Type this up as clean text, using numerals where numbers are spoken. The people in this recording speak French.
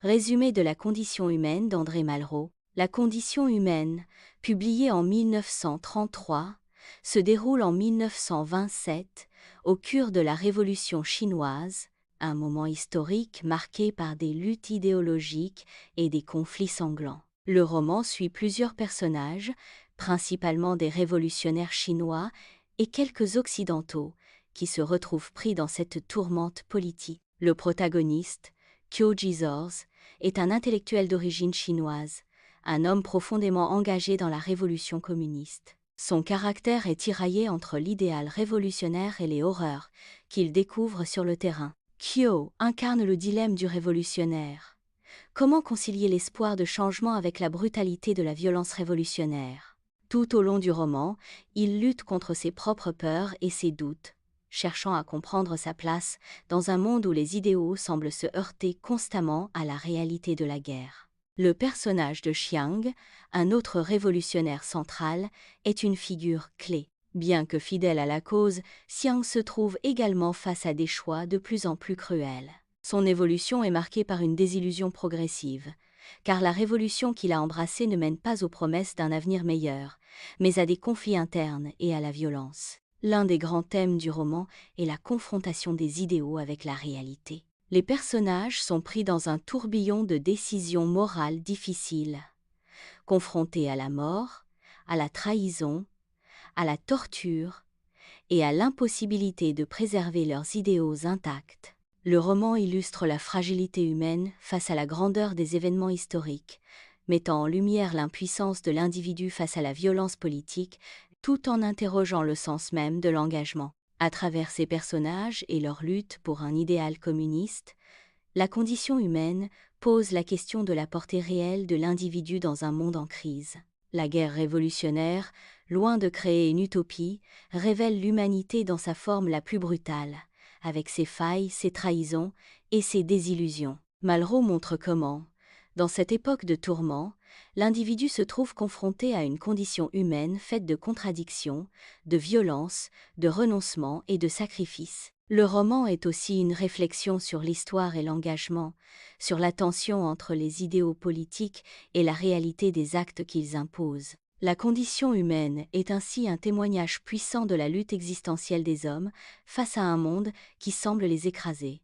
Résumé de la condition humaine d'André Malraux. La condition humaine, publiée en 1933, se déroule en 1927, au cœur de la Révolution chinoise, un moment historique marqué par des luttes idéologiques et des conflits sanglants. Le roman suit plusieurs personnages, principalement des révolutionnaires chinois et quelques occidentaux, qui se retrouvent pris dans cette tourmente politique. Le protagoniste, Qiu Jizors, est un intellectuel d'origine chinoise, un homme profondément engagé dans la révolution communiste. Son caractère est tiraillé entre l'idéal révolutionnaire et les horreurs qu'il découvre sur le terrain. Qiu incarne le dilemme du révolutionnaire. Comment concilier l'espoir de changement avec la brutalité de la violence révolutionnaire? Tout au long du roman, il lutte contre ses propres peurs et ses doutes, cherchant à comprendre sa place dans un monde où les idéaux semblent se heurter constamment à la réalité de la guerre. Le personnage de Xiang, un autre révolutionnaire central, est une figure clé. Bien que fidèle à la cause, Xiang se trouve également face à des choix de plus en plus cruels. Son évolution est marquée par une désillusion progressive, car la révolution qu'il a embrassée ne mène pas aux promesses d'un avenir meilleur, mais à des conflits internes et à la violence. L'un des grands thèmes du roman est la confrontation des idéaux avec la réalité. Les personnages sont pris dans un tourbillon de décisions morales difficiles, confrontés à la mort, à la trahison, à la torture et à l'impossibilité de préserver leurs idéaux intacts. Le roman illustre la fragilité humaine face à la grandeur des événements historiques, mettant en lumière l'impuissance de l'individu face à la violence politique, tout en interrogeant le sens même de l'engagement. À travers ces personnages et leur lutte pour un idéal communiste, la condition humaine pose la question de la portée réelle de l'individu dans un monde en crise. La guerre révolutionnaire, loin de créer une utopie, révèle l'humanité dans sa forme la plus brutale, avec ses failles, ses trahisons et ses désillusions. Malraux montre comment, dans cette époque de tourments, l'individu se trouve confronté à une condition humaine faite de contradictions, de violence, de renoncement et de sacrifices. Le roman est aussi une réflexion sur l'histoire et l'engagement, sur la tension entre les idéaux politiques et la réalité des actes qu'ils imposent. La condition humaine est ainsi un témoignage puissant de la lutte existentielle des hommes face à un monde qui semble les écraser.